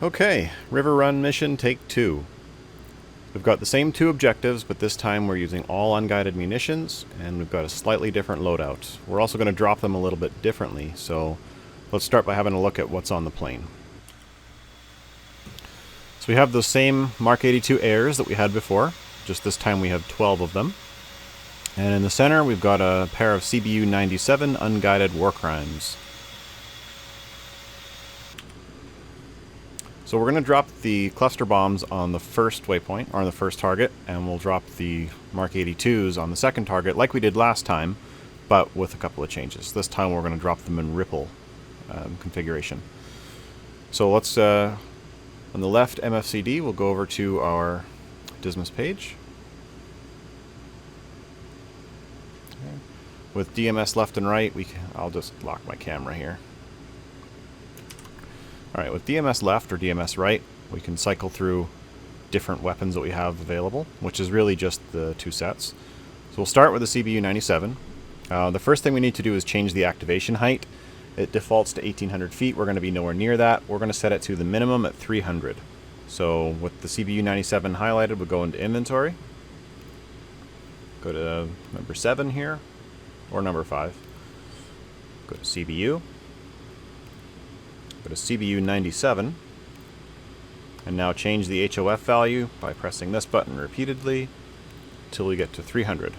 Okay, River Run mission take 2. We've got the same 2 objectives, but this time we're using all unguided munitions, and we've got a slightly different loadout. We're also going to drop them a little bit differently, so let's start by having a look at what's on the plane. So we have those same MK-82AIRs that we had before, just this time we have 12 of them. And in the center we've got a pair of CBU-97 unguided war crimes. So we're going to drop the cluster bombs on the first waypoint, or on the first target, and we'll drop the MK-82s on the second target like we did last time, but with a couple of changes. This time we're going to drop them in Ripple configuration. So let's, on the left MFCD, we'll go over to our Dismas page. Okay. With DMS left and right, I'll just lock my camera here. Alright, with DMS left or DMS right, we can cycle through different weapons that we have available, which is really just the 2 sets. So we'll start with the CBU-97. The first thing we need to do is change the activation height. It defaults to 1800 feet. We're going to be nowhere near that. We're going to set it to the minimum at 300. So with the CBU-97 highlighted, we'll go into inventory. Go to number 7 here, or number 5. Go to CBU. Go to CBU-97, and now change the HOF value by pressing this button repeatedly until we get to 300.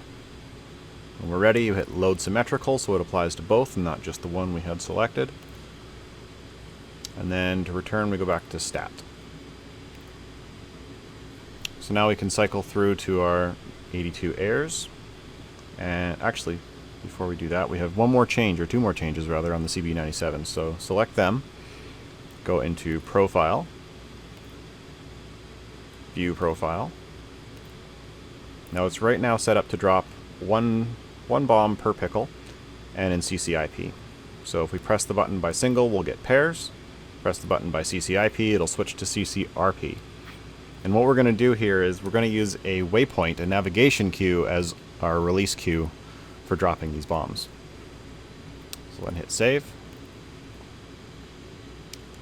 When we're ready, you hit load symmetrical so it applies to both and not just the one we had selected. And then to return, we go back to stat. So now we can cycle through to our 82AIRs. And actually, before we do that, we have one more change, or 2 more changes rather, on the CBU-97. So select them. Go into Profile, View Profile. Now it's right now set up to drop one bomb per pickle, and in CCIP. So if we press the button by single, we'll get pairs. Press the button by CCIP, it'll switch to CCRP. And what we're going to do here is we're going to use a waypoint, a navigation queue, as our release queue for dropping these bombs. So then hit save.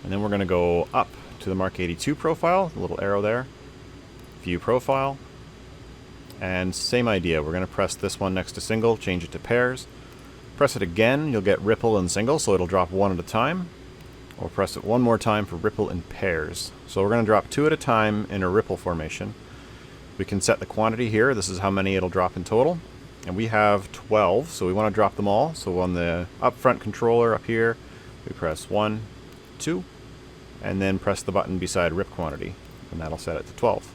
And then we're going to go up to the MK-82 profile, the little arrow there, view profile, and same idea. We're going to press this one next to single, change it to pairs. Press it again, you'll get ripple and single, so it'll drop 1 at a time. Or press it 1 more time for ripple and pairs. So we're going to drop 2 at a time in a ripple formation. We can set the quantity here. This is how many it'll drop in total. And we have 12, so we want to drop them all. So on the up front controller up here, we press 1, 2, and then press the button beside rip quantity, and that'll set it to 12.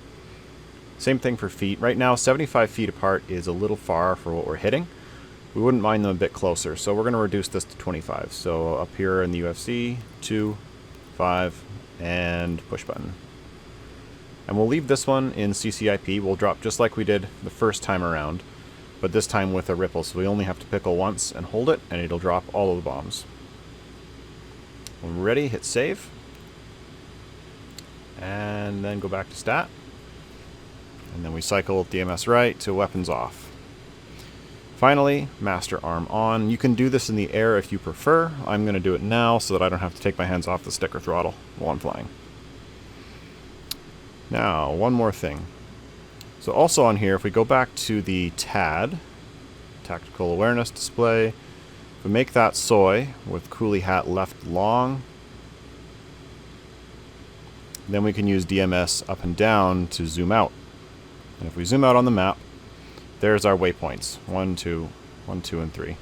Same thing for feet. Right now, 75 feet apart is a little far for what we're hitting. We wouldn't mind them a bit closer, so we're going to reduce this to 25. So up here in the UFC, 2, 5, and push button. And we'll leave this one in CCIP. We'll drop just like we did the first time around, but this time with a ripple, so we only have to pickle once and hold it, and it'll drop all of the bombs. When we're ready, hit save. And then go back to stat. And then we cycle DMS right to weapons off. Finally, master arm on. You can do this in the air if you prefer. I'm going to do it now so that I don't have to take my hands off the stick or throttle while I'm flying. Now, one more thing. So also on here, if we go back to the TAD, Tactical Awareness Display, if we make that soy with coolie hat left long, then we can use DMS up and down to zoom out. And if we zoom out on the map, there's our waypoints. 1, 2, 1, 2, and 3.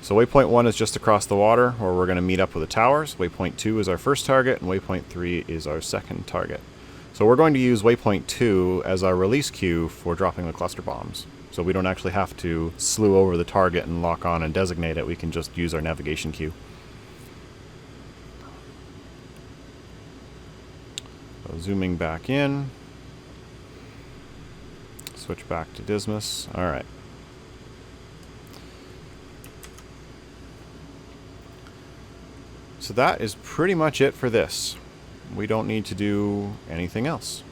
So waypoint 1 is just across the water, where we're going to meet up with the towers. Waypoint 2 is our first target, and waypoint 3 is our second target. So we're going to use waypoint 2 as our release queue for dropping the cluster bombs. So we don't actually have to slew over the target and lock on and designate it. We can just use our navigation queue. So zooming back in. Switch back to Dismas. Alright. So that is pretty much it for this. We don't need to do anything else.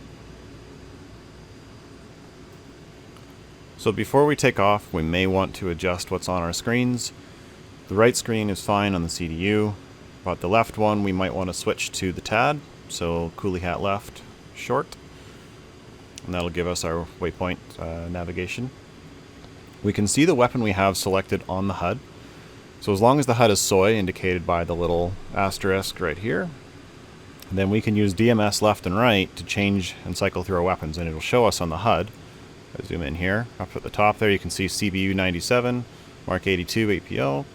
So before we take off, we may want to adjust what's on our screens. The right screen is fine on the CDU. But the left one we might want to switch to the TAD, so coolie hat left, short. And that'll give us our waypoint navigation. We can see the weapon we have selected on the HUD. So as long as the HUD is soy, indicated by the little asterisk right here, then we can use DMS left and right to change and cycle through our weapons, and it'll show us on the HUD. I zoom in here, up at the top there you can see CBU-97, MK-82AIRs,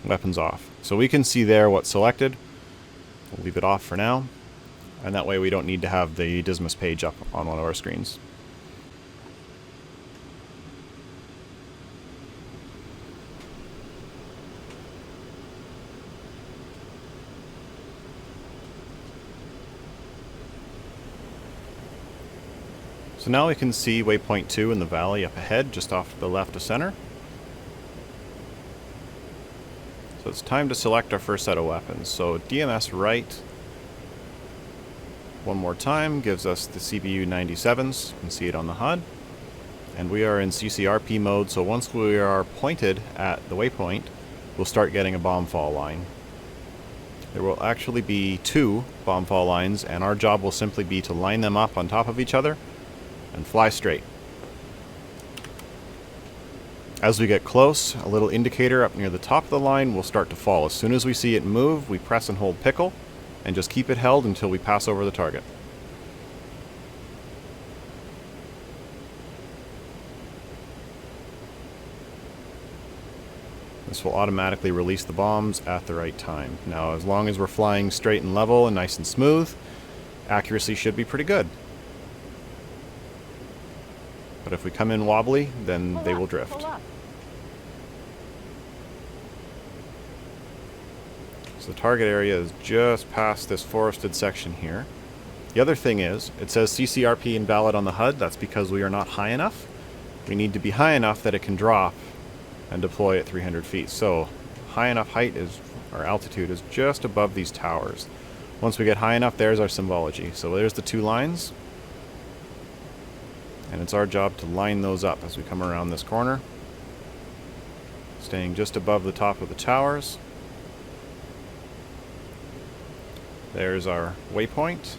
weapons off. So we can see there what's selected. We'll leave it off for now, and that way we don't need to have the Dismas page up on one of our screens. So now we can see waypoint 2 in the valley up ahead, just off to the left of center. So it's time to select our first set of weapons. So DMS right, one more time, gives us the CBU-97s. You can see it on the HUD. And we are in CCRP mode, so once we are pointed at the waypoint, we'll start getting a bomb fall line. There will actually be 2 bomb fall lines, and our job will simply be to line them up on top of each other and fly straight. As we get close, a little indicator up near the top of the line will start to fall. As soon as we see it move, we press and hold pickle, and just keep it held until we pass over the target. This will automatically release the bombs at the right time. Now, as long as we're flying straight and level and nice and smooth, accuracy should be pretty good. But if we come in wobbly, then they will drift. So the target area is just past this forested section here. The other thing is, it says CCRP invalid on the HUD. That's because we are not high enough. We need to be high enough that it can drop and deploy at 300 feet. So high enough height is, or altitude is just above these towers. Once we get high enough, there's our symbology. So there's the 2 lines. And it's our job to line those up as we come around this corner, staying just above the top of the towers. There's our waypoint.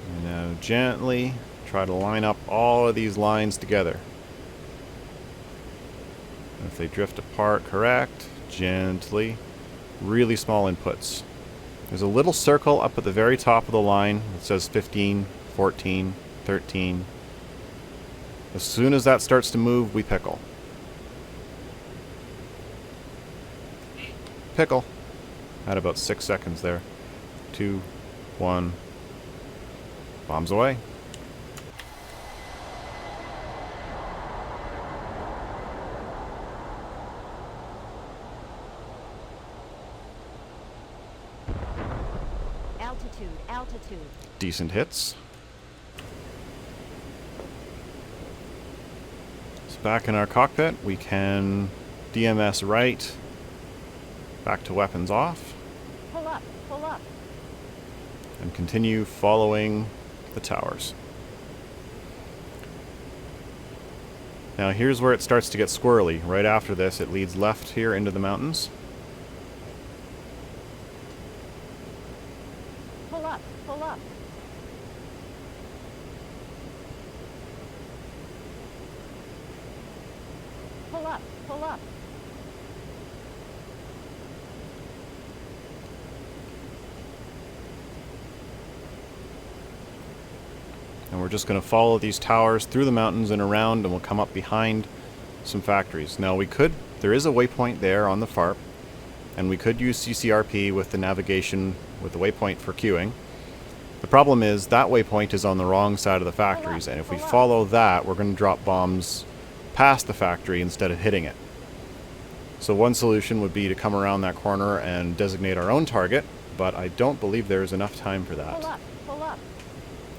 And now gently try to line up all of these lines together. And if they drift apart, correct, gently, really small inputs. There's a little circle up at the very top of the line that says 15, 14, 13. As soon as that starts to move, we pickle. Pickle. At about 6 seconds there. 2, 1. Bombs away. Altitude, altitude. Decent hits. Back in our cockpit, we can DMS right, back to weapons off, pull up, and continue following the towers. Now here's where it starts to get squirrely. Right after this, it leads left here into the mountains. pull up, pull up. Pull up, pull up. And we're just going to follow these towers through the mountains and around, and we'll come up behind some factories. Now there is a waypoint there on the FARP, and we could use CCRP with the navigation with the waypoint for queuing. The problem is that waypoint is on the wrong side of the factories, and if we follow that, we're going to drop bombs past the factory instead of hitting it. So one solution would be to come around that corner and designate our own target, but I don't believe there's enough time for that. Pull up, pull up.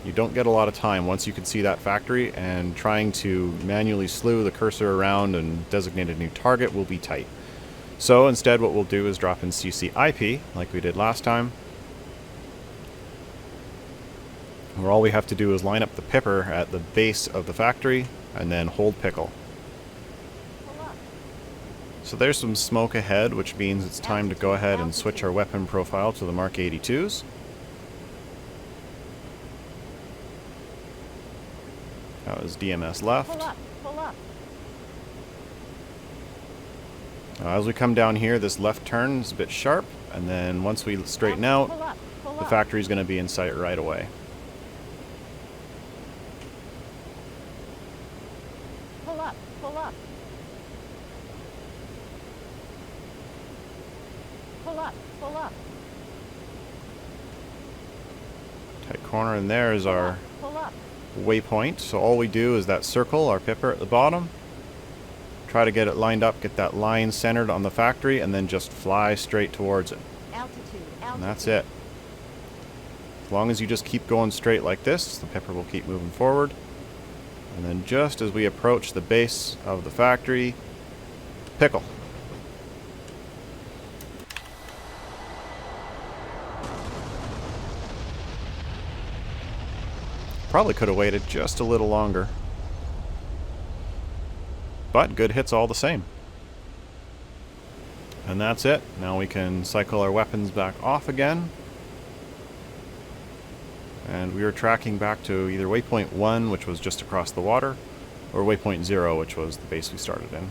You don't get a lot of time once you can see that factory, and trying to manually slew the cursor around and designate a new target will be tight. So instead what we'll do is drop in CCIP, like we did last time, where all we have to do is line up the pipper at the base of the factory and then hold pickle. Pull up. So there's some smoke ahead, which means it's time to go ahead and switch our weapon profile to the Mark 82s. That was DMS left. Pull up. Pull up. As we come down here, this left turn is a bit sharp, and then once we straighten out, Pull up. Pull the up. factory is going to be in sight right away. Pull up. Pull up. Pull up. Pull up. Tight corner, and there is our Pull up. waypoint. So all we do is that circle, our pipper at the bottom, try to get it lined up, get that line centered on the factory, and then just fly straight towards it. Altitude. And that's it. As long as you just keep going straight like this, the pipper will keep moving forward. And then just as we approach the base of the factory, pickle. Probably could have waited just a little longer. But good hits all the same. And that's it. Now we can cycle our weapons back off again. And we are tracking back to either waypoint 1, which was just across the water, or waypoint 0, which was the base we started in.